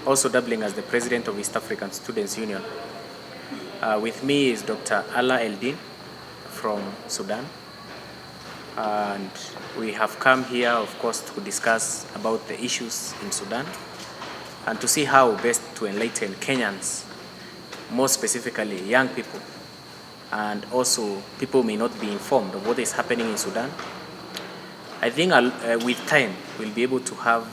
also doubling as the president of East African Students Union. With me is Dr. AlAElDIN from Sudan. And we have come here, of course, to discuss about the issues in Sudan and to see how best to enlighten Kenyans, more specifically young people, and also people may not be informed of what is happening in Sudan. I think with time, we'll be able to have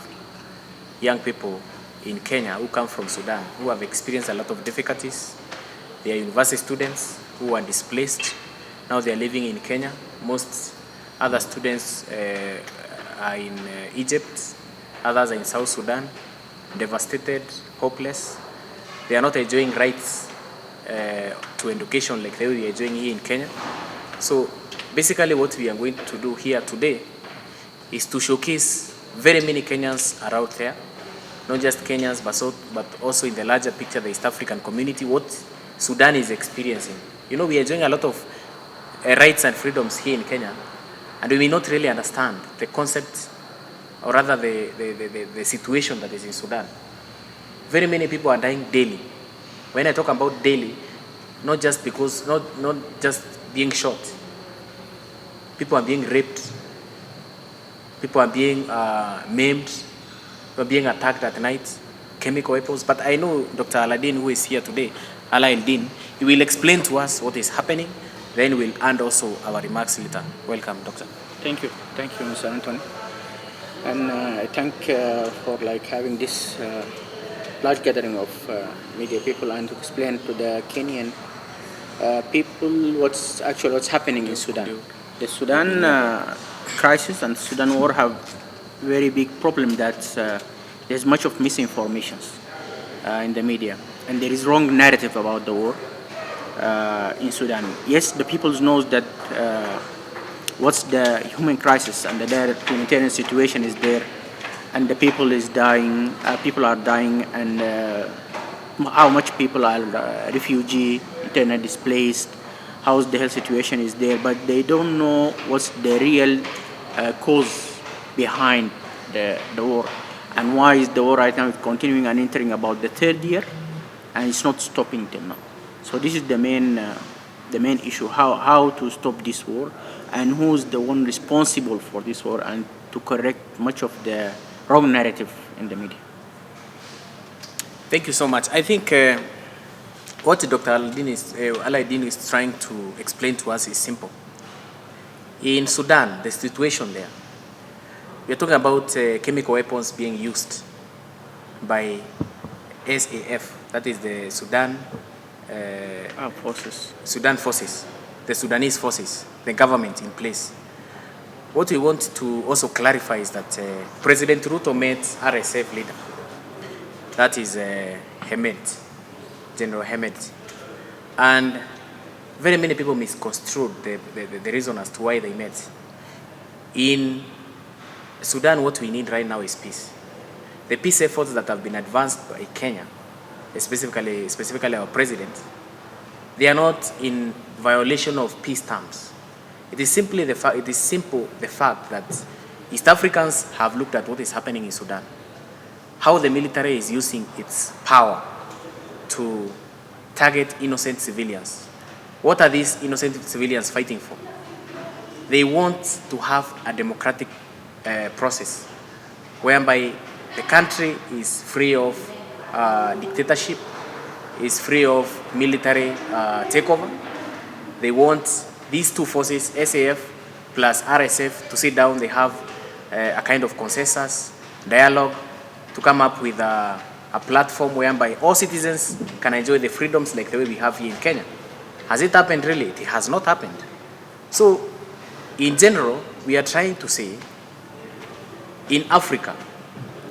young people in Kenya who come from Sudan, who have experienced a lot of difficulties. They are university students who are displaced. Now they are living in Kenya. Most other students are in Egypt. Others are in South Sudan, devastated, hopeless. They are not enjoying rights to education like they are enjoying here in Kenya. So basically what we are going to do here today is to showcase very many Kenyans are out there, not just Kenyans, but also in the larger picture, the East African community, what Sudan is experiencing. You know, we are enjoying a lot of rights and freedoms here in Kenya, and we may not really understand the concept, or rather the situation that is in Sudan. Very many people are dying daily. When I talk about daily, not just being shot. People are being raped. People are being maimed. People are being attacked at night. Chemical weapons. But I know Dr. AlAElDIN, who is here today, AlAElDIN, he will explain to us what is happening. Then we'll end also our remarks later. Welcome, Doctor. Thank you, Mr. Anthony. And I thank for having this large gathering of media people and to explain to the Kenyan people what's happening in Sudan. The Sudan crisis and Sudan war have very big problem that there's much of misinformation in the media, and there is wrong narrative about the war in Sudan. Yes, the people knows that what's the human crisis and the humanitarian situation is there, and the people is dying. People are dying, and how much people are refugee, internally displaced, how the health situation is there, but they don't know what's the real cause behind the war, and why is the war right now continuing and entering about the third year, and it's not stopping till now. So this is the main issue: how to stop this war, and who's the one responsible for this war, and to correct much of the wrong narrative in the media. Thank you so much. I think what Dr. AlAElDIN is trying to explain to us is simple. In Sudan, the situation there, we are talking about chemical weapons being used by SAF, that is the Sudan forces. Sudan forces, the Sudanese forces, the government in place. What we want to also clarify is that President Ruto met RSF leader, that is General Hemed, and very many people misconstrued the reason as to why they met. In Sudan, what we need right now is peace. The peace efforts that have been advanced by Kenya, specifically our president, they are not in violation of peace terms. It is simply the fact that East Africans have looked at what is happening in Sudan, how the military is using its power to target innocent civilians. What are these innocent civilians fighting for? They want to have a democratic process whereby the country is free of dictatorship, is free of military takeover. They want these two forces, SAF plus RSF, to sit down. They have a kind of consensus, dialogue, to come up with a platform whereby all citizens can enjoy the freedoms like the way we have here in Kenya. Has it happened really? It has not happened. So, in general, we are trying to say, in Africa,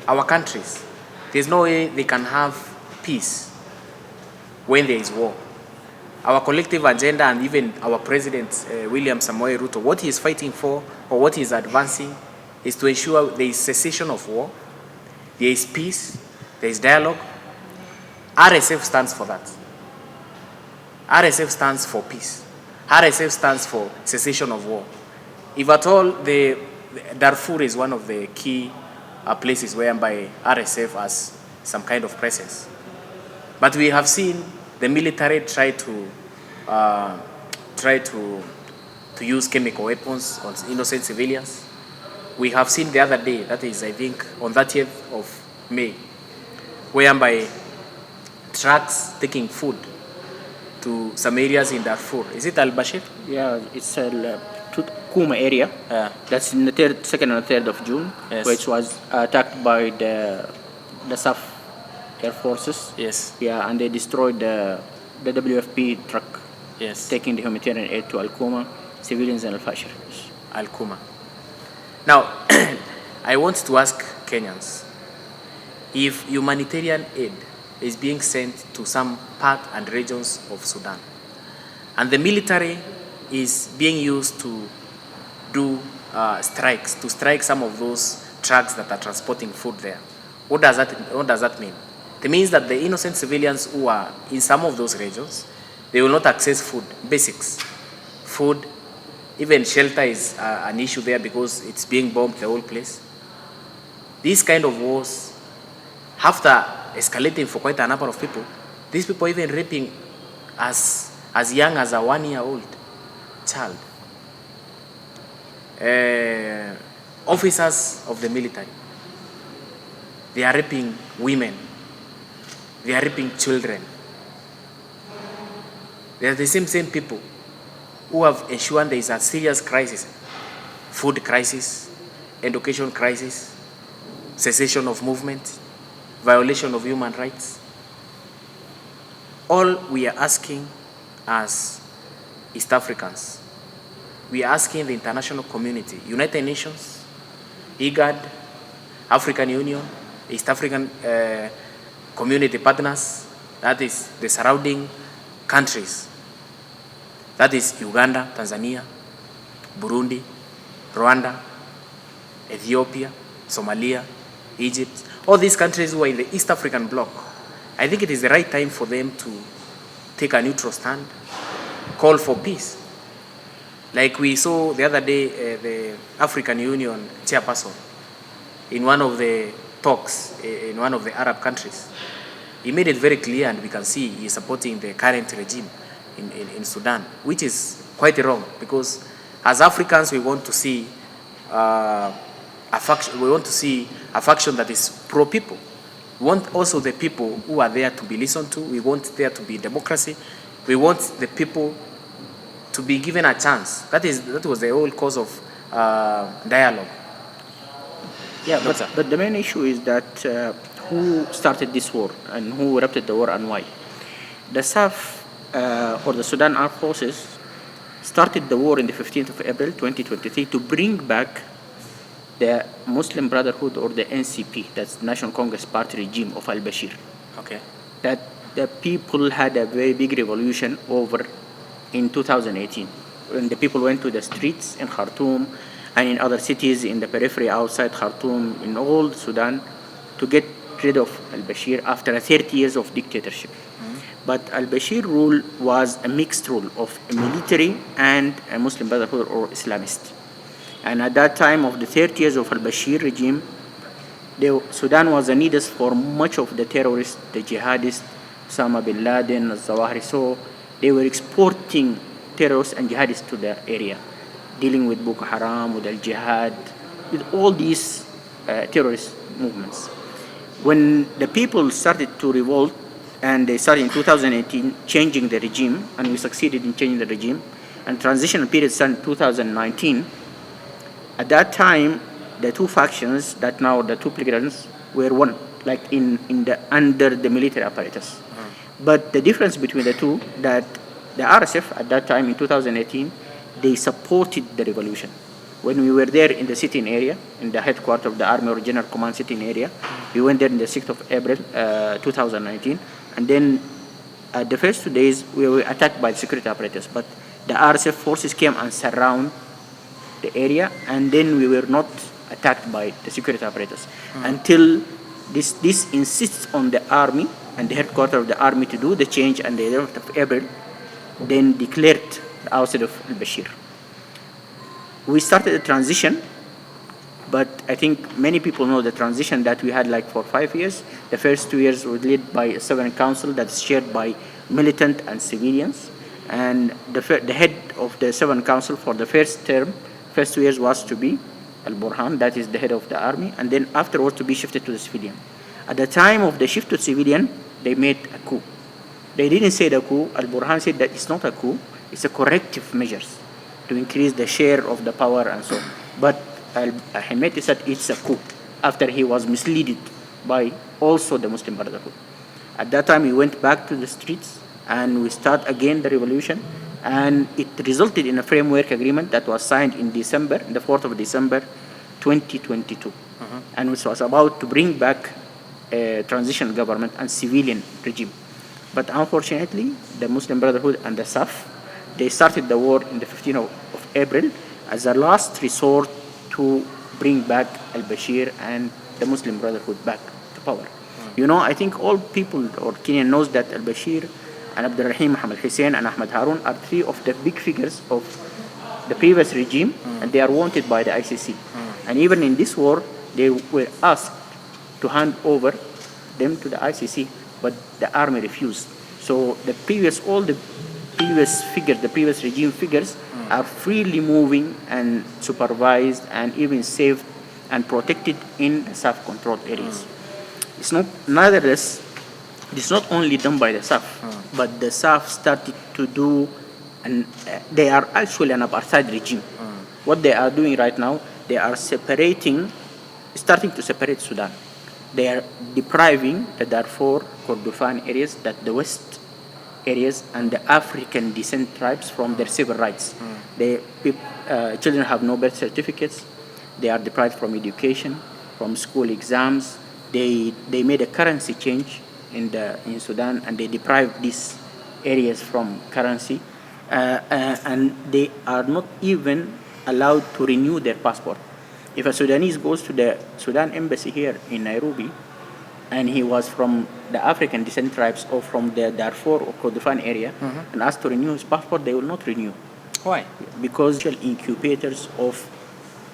our countries, there's no way they can have peace when there is war. Our collective agenda, and even our president, William Samoei Ruto, what he is fighting for, or what he is advancing, is to ensure there is cessation of war, there is peace, there is dialogue. RSF stands for that. RSF stands for peace. RSF stands for cessation of war. If at all, Darfur is one of the key places whereby RSF has some kind of presence. But we have seen the military try to use chemical weapons on innocent civilians. We have seen the other day, that is, I think, on 30th of May, whereby trucks taking food to some areas in Darfur. Is it Al-Bashir? Yeah, it's Kuma area. That's in the 2nd and 3rd of June, Yes. which was attacked by the SAF Air Forces. Yes. Yeah, and they destroyed the WFP truck Yes. taking the humanitarian aid to Al-Kuma, civilians and Al-Fashir. Al-Kuma. Now, I want to ask Kenyans, if humanitarian aid is being sent to some part and regions of Sudan, and the military is being used to do strikes, to strike some of those trucks that are transporting food there, what does that mean? It means that the innocent civilians who are in some of those regions, they will not access food, basics, food. Even shelter is an issue there because it's being bombed the whole place. These kind of wars, after escalating for quite a number of people, these people even raping as young as a 1-year-old child. Officers of the military, they are raping women. They are raping children. They are the same people who have ensured there is a serious crisis, food crisis, education crisis, cessation of movement, violation of human rights. All we are asking as East Africans, we are asking the international community, United Nations, IGAD, African Union, East African community partners, that is the surrounding countries, that is Uganda, Tanzania, Burundi, Rwanda, Ethiopia, Somalia, Egypt, all these countries who are in the East African bloc. I think it is the right time for them to take a neutral stand, call for peace. Like we saw the other day, the African Union chairperson, in one of the talks in one of the Arab countries, he made it very clear, and we can see he is supporting the current regime in Sudan, which is quite wrong, because as Africans we want to see a faction that is pro-people. We want also the people who are there to be listened to. We want there to be democracy. We want the people to be given a chance. That was the whole cause of dialogue. Yeah, but the main issue is that who started this war and who erupted the war and why. The SAF or the Sudan Armed Forces started the war in the 15th of April 2023 to bring back the Muslim Brotherhood, or the NCP, that's the National Congress Party regime of al-Bashir. Okay. That the people had a very big revolution over in 2018, when the people went to the streets in Khartoum and in other cities in the periphery outside Khartoum, in all Sudan, to get rid of al-Bashir after 30 years of dictatorship. But al-Bashir rule was a mixed rule of a military and a Muslim Brotherhood or Islamist. And at that time of the 30 years of al-Bashir regime, Sudan was a nidus for much of the terrorists, the jihadists, Osama bin Laden, al-Zawahiri. So they were exporting terrorists and jihadists to the area, dealing with Boko Haram, with al-Jihad, with all these terrorist movements. When the people started to revolt, and they started in 2018 changing the regime, and we succeeded in changing the regime, and transitional period started in 2019, at that time, the two factions, that now the two belligerents, were one, like under the military apparatus. But the difference between the two, that the RSF at that time in 2018, they supported the revolution. When we were there in the sitting area, in the headquarters of the Army or General Command sitting area, we went there in the 6th of April 2019, and then the first 2 days we were attacked by the security apparatus, but the RSF forces came and surround the area, and then we were not attacked by the security apparatus until this insists on the army and the headquarters of the army to do the change, and the 11th of April then declared the outside of al-Bashir. We started a transition But I think many people know the transition that we had like for 5 years. The first 2 years were led by a sovereign council that's shared by militant and civilians. And the head of the sovereign council for the first 2 years was to be Al-Burhan, that is the head of the army, and then afterwards to be shifted to the civilian. At the time of the shift to civilian, they made a coup. They didn't say the coup. Al-Burhan said that it's not a coup, it's a corrective measures to increase the share of the power and so on. But Hemeti said it's a coup after he was misled by also the Muslim Brotherhood. At that time, he went back to the streets and we start again the revolution, and it resulted in a framework agreement that was signed in December, the 4th of December, 2022, and which was about to bring back a transition government and civilian regime. But unfortunately, the Muslim Brotherhood and the SAF, they started the war in the 15th of April as a last resort to bring back al-Bashir and the Muslim Brotherhood back to power. You know, I think all people or Kenyan knows that al-Bashir and Abdul Rahim Muhammad Hussein and Ahmad Harun are three of the big figures of the previous regime, and they are wanted by the ICC. And even in this war, they were asked to hand over them to the ICC, but the army refused. So all the previous regime figures are freely moving and supervised and even saved and protected in the SAF-controlled areas. It's not only done by the SAF, but the SAF started to do, and they are actually an apartheid regime. What they are doing right now, they are starting to separate Sudan. They are depriving the Darfur, Kordofan areas, that the West areas, and the African descent tribes from their civil rights. Children have no birth certificates. They are deprived from education, from school exams. They made a currency change in Sudan, and they deprived these areas from currency, and they are not even allowed to renew their passport. If a Sudanese goes to the Sudan embassy here in Nairobi, and he was from the African descent tribes or from the Darfur or Kordofan area, and asked to renew his passport, they will not renew. Why? Because incubators of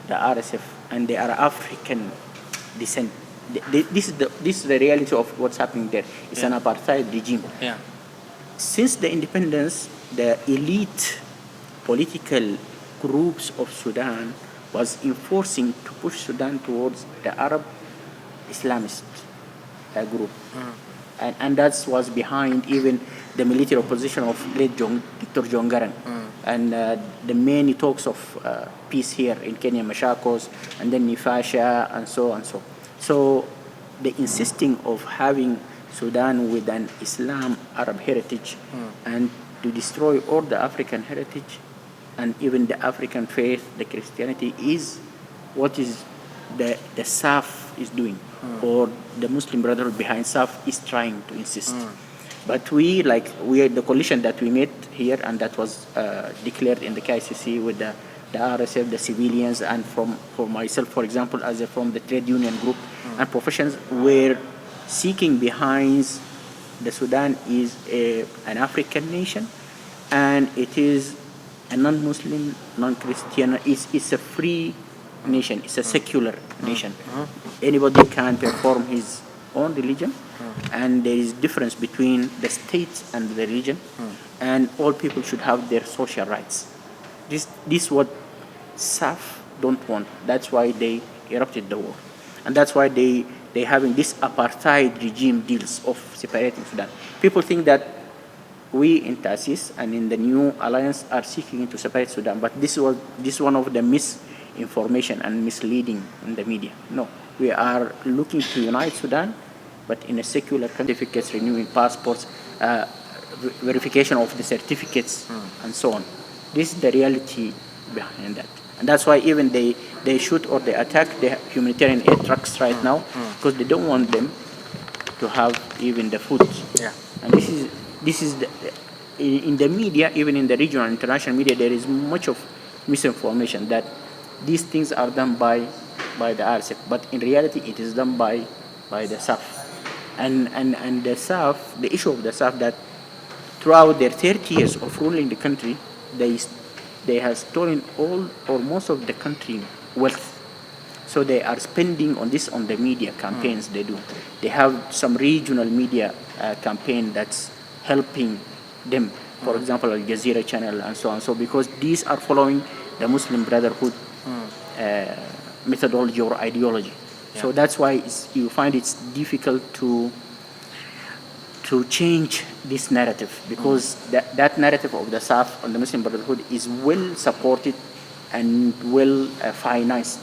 the RSF, and they are African descent. This is the reality of what's happening there. It's an apartheid regime. Yeah. Since the independence, the elite political groups of Sudan was enforcing to push Sudan towards the Arab Islamist group. And that was behind even the military opposition of late Dr. John Garang. And the many talks of peace here in Kenya, Machakos, and then Nifasha, and so on. So the insisting of having Sudan with an Islam Arab heritage and to destroy all the African heritage and even the African faith, the Christianity, is what is the SAF is doing, or the Muslim Brotherhood behind SAF is trying to insist. But we are the coalition that we made here, and that was declared in the KICC with the RSF, the civilians, and for myself, for example, from the trade union group and professions, were seeking behind the Sudan is an African nation, and it is a non-Muslim, non-Christian. It's a free nation. It's a secular nation. Anybody can perform his own religion, and there is difference between the state and the religion, and all people should have their social rights. This what SAF don't want. That's why they erupted the war, and that's why they having this apartheid regime deals of separating Sudan. People think that we in TASIS and in the new alliance are seeking to separate Sudan, but this one of the misinformation and misleading in the media. No, we are looking to unite Sudan, but in a secular certificates, renewing passports, verification of the certificates, and so on. This is the reality behind that. And that's why even they shoot or they attack the humanitarian aid trucks right now, because they don't want them to have even the food. Yeah. And this is in the media, even in the regional and international media, there is much of misinformation that these things are done by the RSF, but in reality it is done by the SAF. And the SAF, the issue of the SAF, that throughout their 30 years of ruling the country, they have stolen all or most of the country wealth. So they are spending on this on the media campaigns they do. They have some regional media campaign that's helping them. For example, Al Jazeera channel and so on. So because these are following the Muslim Brotherhood methodology or ideology. So that's why you find it's difficult to change this narrative, because that narrative of the SAF and the Muslim Brotherhood is well supported and well financed.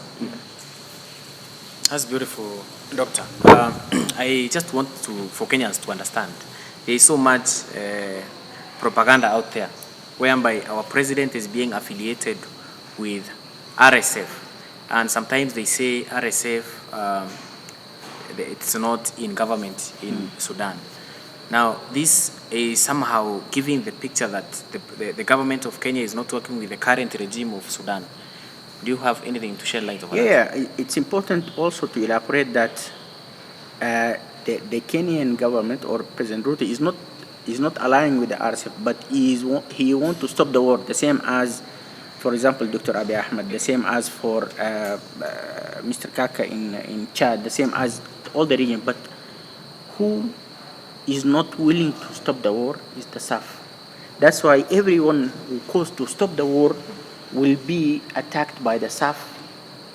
That's beautiful, Doctor. I just want for Kenyans to understand, there is so much propaganda out there, whereby our president is being affiliated with RSF, and sometimes they say RSF, it's not in government in Sudan. Now, this is somehow giving the picture that the government of Kenya is not working with the current regime of Sudan. Do you have anything to shed light on that? Yeah, it's important also to elaborate that the Kenyan government or President Ruto is not allying with the RSF, but he wants to stop the war, the same as, for example, Dr. Abiy Ahmed, the same as for Mr. Kaka in Chad, the same as all the region. But who is not willing to stop the war is the SAF. That's why everyone who calls to stop the war will be attacked by the SAF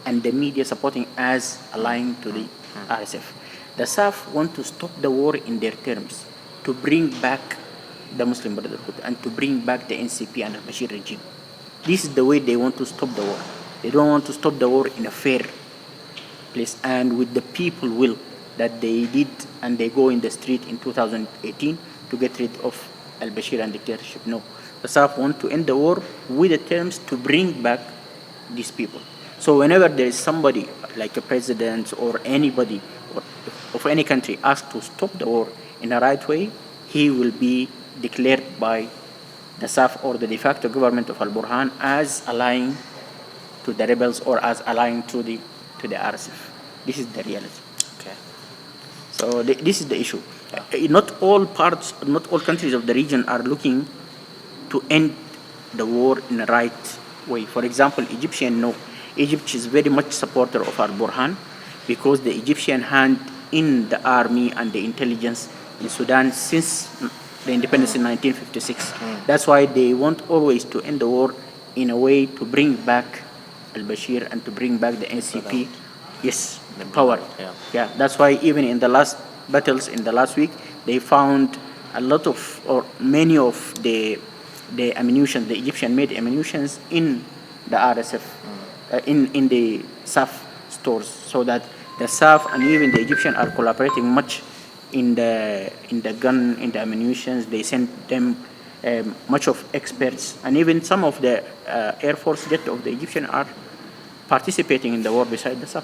and the media supporting as allying to the RSF. The SAF want to stop the war in their terms, to bring back the Muslim Brotherhood and to bring back the NCP and the Bashir regime. This is the way they want to stop the war. They don't want to stop the war in a fair place and with the people will that they did, and they go in the street in 2018 to get rid of al-Bashir and dictatorship. No, the SAF want to end the war with the terms to bring back these people. So whenever there is somebody like a president or anybody of any country asked to stop the war in the right way, he will be declared by the SAF or the de facto government of Al-Burhan as allying to the rebels or as allying to the RSF. This is the reality. So this is the issue. Not all countries of the region are looking to end the war in the right way. For example, Egypt is very much supporter of Al-Burhan because the Egyptian hand in the army and the intelligence in Sudan since the independence in 1956. That's why they want always to end the war in a way to bring back al-Bashir and to bring back the NCP. Yes, power. Yeah, that's why even in the last battles in the last week, they found a lot of or many of the ammunition, the Egyptian-made ammunitions in the RSF, in the SAF stores, so that the SAF and even the Egyptian are collaborating much in the gun, in the ammunitions. They send them much of experts, and even some of the Air Force jet of the Egyptian are participating in the war beside the SAF.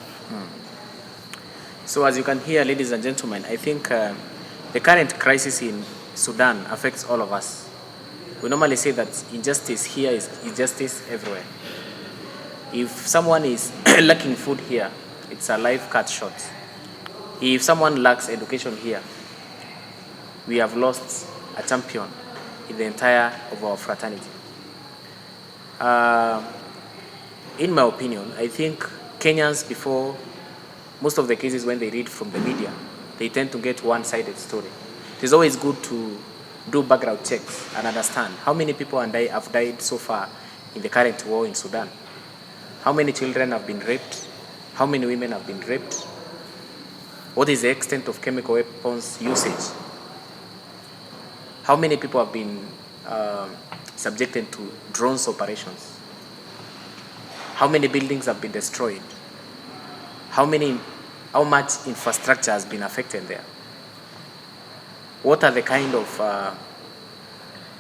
So as you can hear, ladies and gentlemen, I think the current crisis in Sudan affects all of us. We normally say that injustice here is injustice everywhere. If someone is lacking food here, it's a life cut short. If someone lacks education here, we have lost a champion in the entire of our fraternity. In my opinion, I think Kenyans, before most of the cases when they read from the media, they tend to get one-sided story. It is always good to do background checks and understand how many people have died so far in the current war in Sudan. How many children have been raped? How many women have been raped? What is the extent of chemical weapons usage? How many people have been subjected to drones operations? How many buildings have been destroyed? How much infrastructure has been affected there? What are the kind of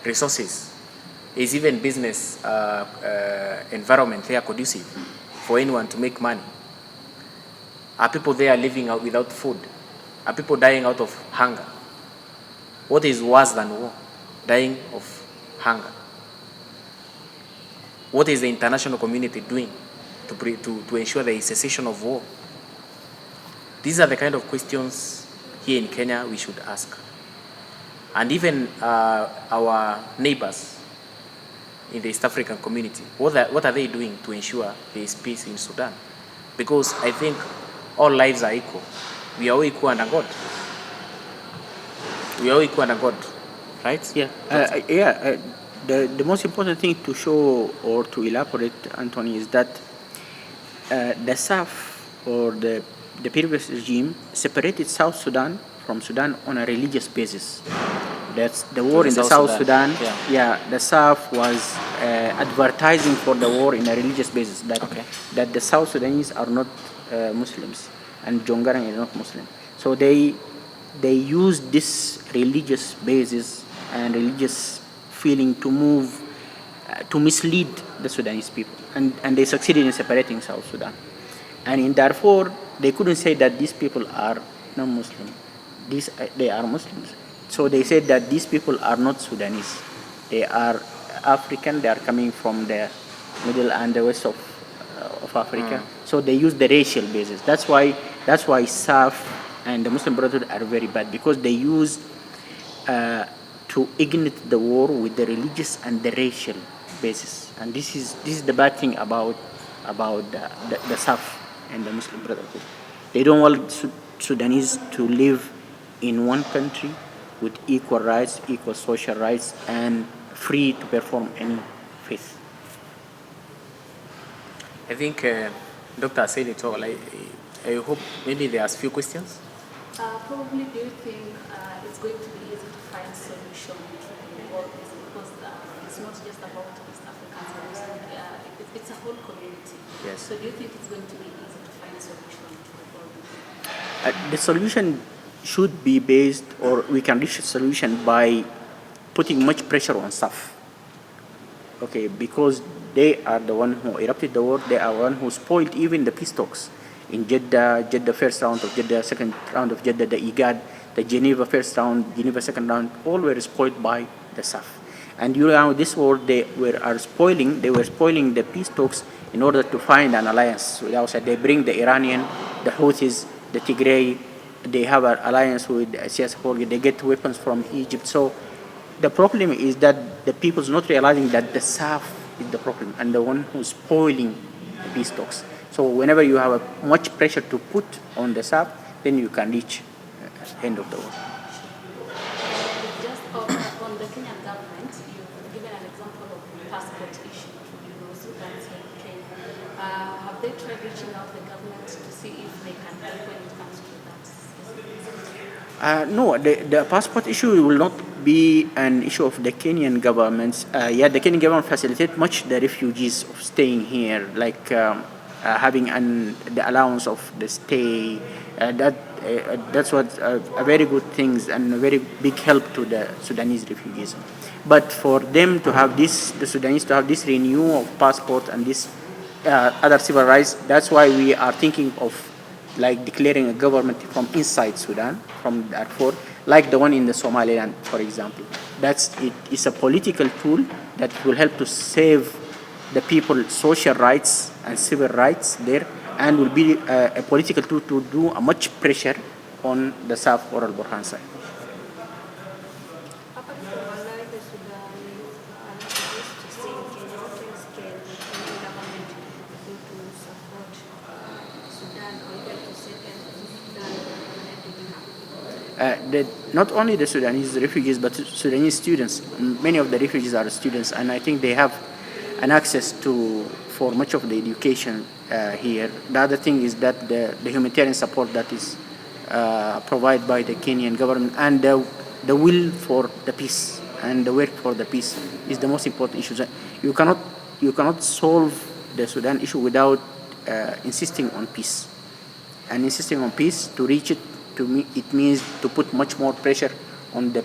resources? Is even business environment there conducive for anyone to make money? Are people there living out without food? Are people dying out of hunger? What is worse than war? Dying of hunger. What is the international community doing to ensure the cessation of war? These are the kind of questions here in Kenya we should ask. And even our neighbors in the East African community, what are they doing to ensure there is peace in Sudan? because I think all lives are equal. We are all equal under God. We are all equal under God, right? Yeah, the most important thing to show or to elaborate, Anthony, is that the SAF or the previous regime separated South Sudan from Sudan on a religious basis. That's the war in the South Sudan. Yeah, the SAF was advertising for the war in a religious basis. That the South Sudanese are not Muslims and Jongarang is not Muslim. So they used this religious basis and religious feeling to move to mislead the Sudanese people, and they succeeded in separating South Sudan. And in Darfur, they couldn't say that these people are non-Muslim. They are Muslims. So they said that these people are not Sudanese. They are African. They are coming from the middle and the west of Africa. So they use the racial basis. That's why SAF and the Muslim Brotherhood are very bad, because they use to ignite the war with the religious and the racial basis. And this is the bad thing about the SAF and the Muslim Brotherhood. They don't want Sudanese to live in one country with equal rights, equal social rights, and free to perform any faith. I think Doctor said it all. I hope maybe there's few questions. Probably, do you think it's going to be easy to find solution to all this, because it's not just about East Africans, it's a whole community. Yes. So do you think it's going to be easy to find a solution to all this? The solution should be based, or we can reach a solution by putting much pressure on SAF. Okay, because they are the one who erupted the war. They are the one who spoiled even the peace talks in Jeddah first round of Jeddah, second round of Jeddah, the IGAD, the Geneva first round, Geneva second round, all were spoiled by the SAF. And this war, they were spoiling the peace talks in order to find an alliance. They bring the Iranian, the Houthis, the Tigray. They have an alliance with CS4. They get weapons from Egypt. So the problem is that the people's not realizing that the SAF is the problem and the one who's spoiling the peace talks. So whenever you have much pressure to put on the SAF, then you can reach the end of the war. Just on the Kenyan government, you've given an example of the passport issue. Sudan's came. Have they tried reaching out to the government to see if they can help when it comes to that? No, the passport issue will not be an issue of the Kenyan government. The Kenyan government facilitates much the refugees of staying here, like having the allowance of the stay. That's what a very good things and a very big help to the Sudanese refugees. But for them to have this, the Sudanese to have this renewal of passport and this other civil rights, that's why we are thinking of like declaring a government from inside Sudan, from Darfur, like the one in the Somaliland, for example. It's a political tool that will help to save the people social rights and civil rights there, and will be a political tool to do a much pressure on the SAF or Al-Burhan side. Not only the Sudanese refugees, but Sudanese students. Many of the refugees are students, and I think they have an access for much of the education here. The other thing is that the humanitarian support that is provided by the Kenyan government, and the will for the peace and the work for the peace is the most important issue. You cannot solve the Sudan issue without insisting on peace, and insisting on peace to reach it. To me, it means to put much more pressure on the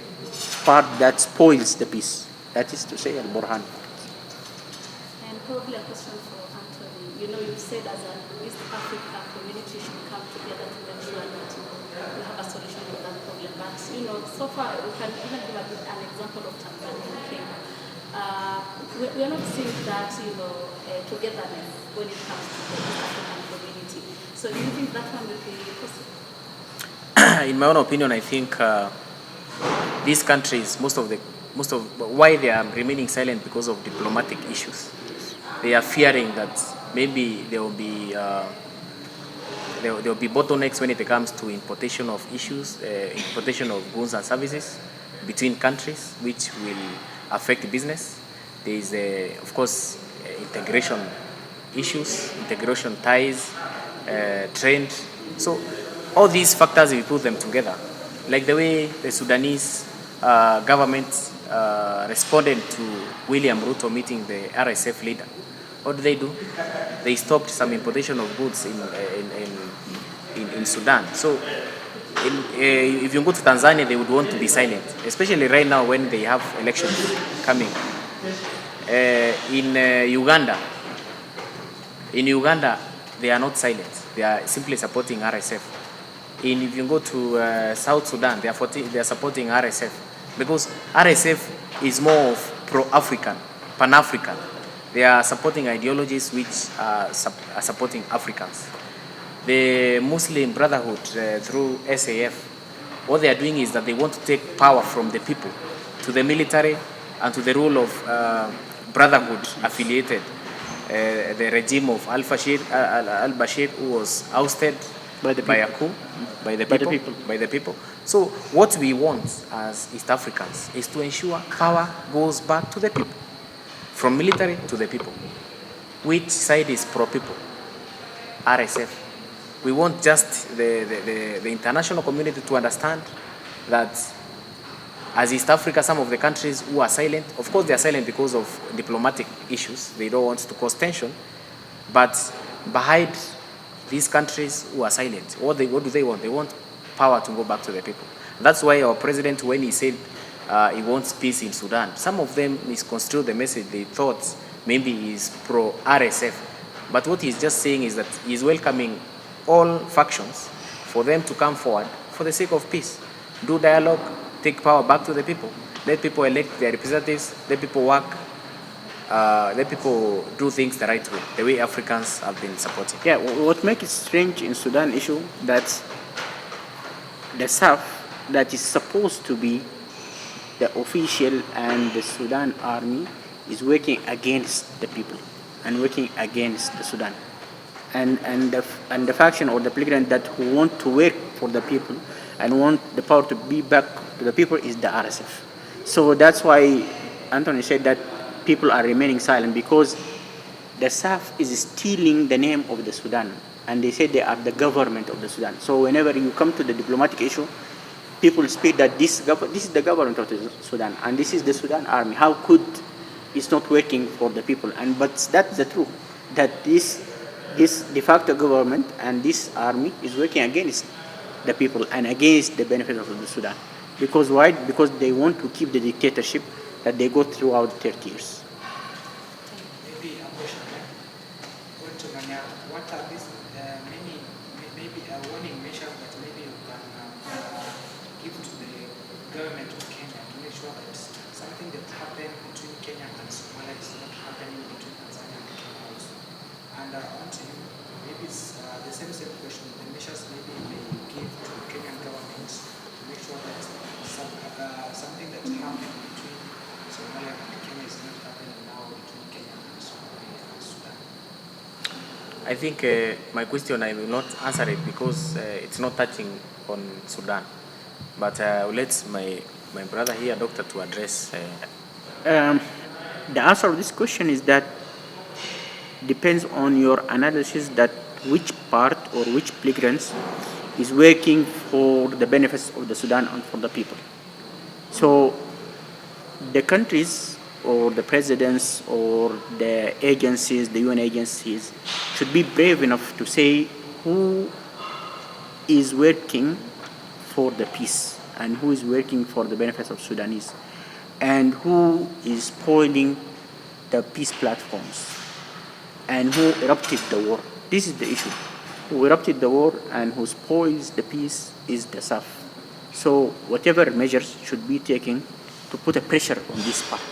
part that spoils the peace. That is to say, Al-Burhan. And probably a question for Anthony. You've said as an East Africa community should come together to ensure that we have a solution to that problem. But so far we can even give an example of Tanzania and Kenya. We are not seeing that togetherness when it comes to the East African community. So do you think that one will be possible? In my own opinion, I think these countries, most of why they are remaining silent because of diplomatic issues. They are fearing that maybe there will be there will be bottlenecks when it comes to importation of issues, importation of goods and services between countries, which will affect business. There is, of course, integration issues, integration ties, trend. So all these factors, we put them together, like the way the Sudanese government responded to William Ruto meeting the RSF leader. What do? They stopped some importation of goods in Sudan. So if you go to Tanzania, they would want to be silent, especially right now when they have elections coming. In Uganda, they are not silent. They are simply supporting RSF. If you go to South Sudan, they are supporting RSF because RSF is more of pro-African, pan-African. They are supporting ideologies which are supporting Africans. The Muslim Brotherhood through SAF, what they are doing is that they want to take power from the people to the military and to the rule of Brotherhood affiliated. The regime of al-Bashir, who was ousted by a coup, by the people. So what we want as East Africans is to ensure power goes back to the people, from military to the people. Which side is pro-people? RSF. We want just the international community to understand that as East Africa, some of the countries who are silent, of course they are silent because of diplomatic issues. They don't want to cause tension. But behind these countries who are silent, what do they want? They want power to go back to the people. That's why our president, when he said he wants peace in Sudan, some of them misconstrued the message. They thought maybe he's pro-RSF. But what he's just saying is that he's welcoming all factions for them to come forward for the sake of peace. Do dialogue, take power back to the people. Let people elect their representatives. Let people work. Let people do things the right way, the way Africans have been supporting. Yeah, what makes it strange in Sudan issue that the South that is supposed to be the official and the Sudan army is working against the people and working against the Sudan. And the faction or the belligerent that who want to work for the people and want the power to be back to the people is the RSF. So that's why Anthony said that people are remaining silent, because the SAF is stealing the name of the Sudan, and they say they are the government of the Sudan. So whenever you come to the diplomatic issue, people speak that this is the government of the Sudan, and this is the Sudan army. How could it's not working for the people? But that's the truth, that this de facto government and this army is working against the people and against the benefit of the Sudan. Because why? Because they want to keep the dictatorship that they go throughout 30 years. Maybe a question. What are these maybe a warning measure that maybe you can give to the government of Kenya to make sure that something that happened between Kenya and Somalia is not happening between Tanzania and Kenya also? And on to you, maybe it's the same question. The measures maybe they give to the Kenyan government to make sure that something that happened between Somalia and Kenya is not happening now between Kenya and Somalia and Sudan. I think my question, I will not answer it because it's not touching on Sudan. But I will let my brother here, doctor, to address. The answer of this question is that depends on your analysis that which part or which belligerents is working for the benefits of the Sudan and for the people. So the countries or the presidents or the agencies, the UN agencies, should be brave enough to say who is working for the peace and who is working for the benefits of Sudanese and who is spoiling the peace platforms and who erupted the war. This is the issue. Who erupted the war and who spoils the peace is the SAF. So whatever measures should be taken to put a pressure on this part.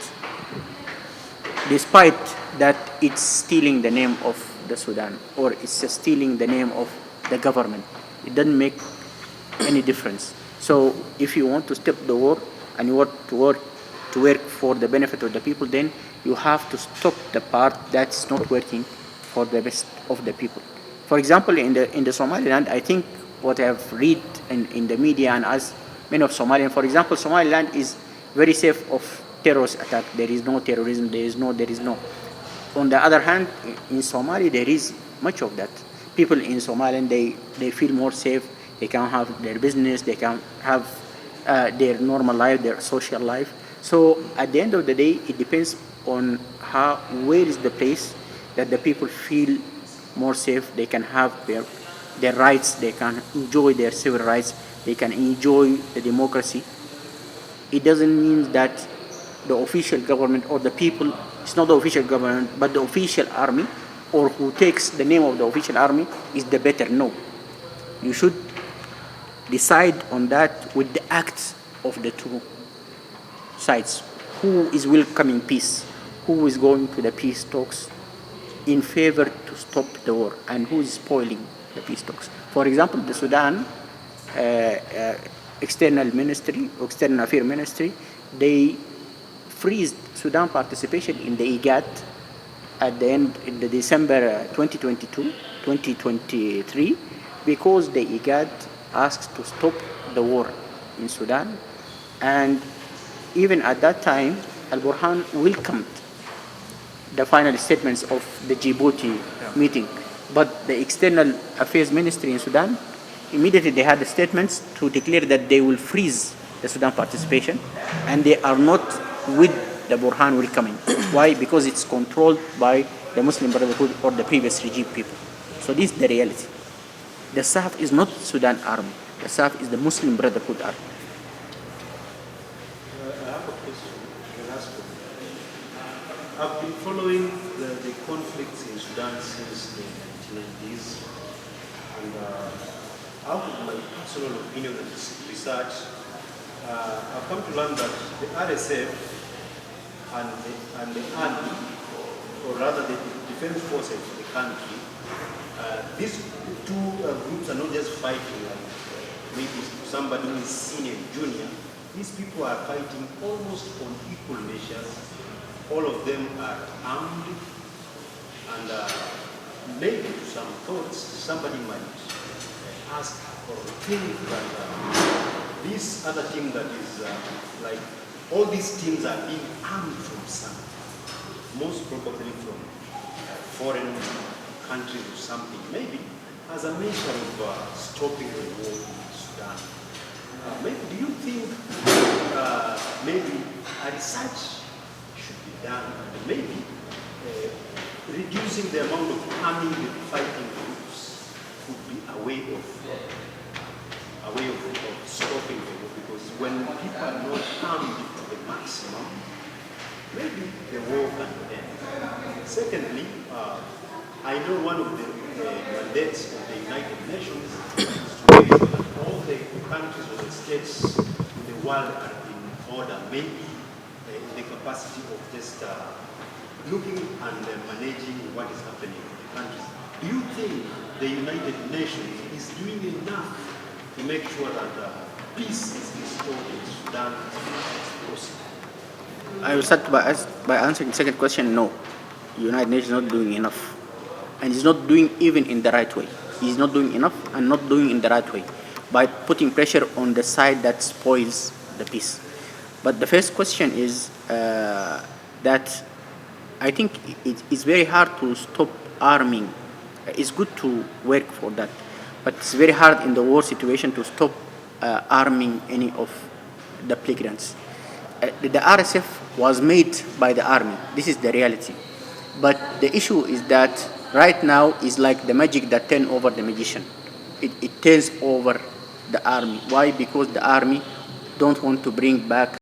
Despite that it's stealing the name of the Sudan or it's stealing the name of the government. It doesn't make any difference. So if you want to stop the war and you want to work for the benefit of the people, then you have to stop the part that's not working for the best of the people. For example, in the Somaliland, I think what I have read in the media and as many of Somaliland, for example, Somaliland is very safe of terrorist attack. There is no terrorism. There is no. On the other hand, in Somalia, there is much of that. People in Somaliland, they feel more safe. They can have their business. They can have their normal life, their social life. So at the end of the day, it depends on where is the place that the people feel more safe. They can have their rights. They can enjoy their civil rights. They can enjoy the democracy. It doesn't mean that the official government or the people, it's not the official government, but the official army, or who takes the name of the official army, is the better. No. You should decide on that with the acts of the two sides. Who is welcoming peace? Who is going to the peace talks in favor to stop the war? And who is spoiling the peace talks? For example, the Sudan external affairs ministry, they freezed Sudan participation in the IGAD at the end in the December 2023 because the IGAD asked to stop the war in Sudan. And even at that time, Al-Burhan welcomed the final statements of the Djibouti meeting. But the External Affairs Ministry in Sudan, immediately they had the statements to declare that they will freeze the Sudan participation, and they are not with the Burhan welcoming. Why? Because it's controlled by the Muslim Brotherhood or the previous regime people. So this is the reality. The SAF is not Sudan army. The SAF is the Muslim Brotherhood army. I have a question. I've been following the conflicts in Sudan since the 1990s, and out of my personal opinion and research, I've come to learn that the RSF and the army, or rather the defense forces of the country, these two groups are not just fighting like maybe somebody who is senior, junior. These people are fighting almost on equal measures. All of them are armed, and maybe to some thoughts, somebody might ask or think that this other team that is like all these teams are being armed from some, most probably from foreign countries or something, maybe as a measure of stopping the war in Sudan. Maybe do you think maybe a research should be done, and maybe reducing the amount of arming the fighting groups could be a way of stopping the war? Because when people are not armed to the maximum, maybe the war can end. Secondly, I know one of the mandates of the United Nations is to make sure that all the countries or the states in the world are in order, maybe in the capacity of just looking and managing what is happening in the countries. Do you think the United Nations is doing enough to make sure that peace is restored in Sudan as much as possible? I will start by answering the second question. No, the United Nations is not doing enough, and it's not doing even in the right way. It's not doing enough and not doing in the right way by putting pressure on the side that spoils the peace. But the first question is that I think it's very hard to stop arming. It's good to work for that, but it's very hard in the war situation to stop arming any of the belligerents. The RSF was made by the army. This is the reality. But the issue is that right now is like the magic that turns over the magician. It turns over the army. Why? Because the army don't want to bring back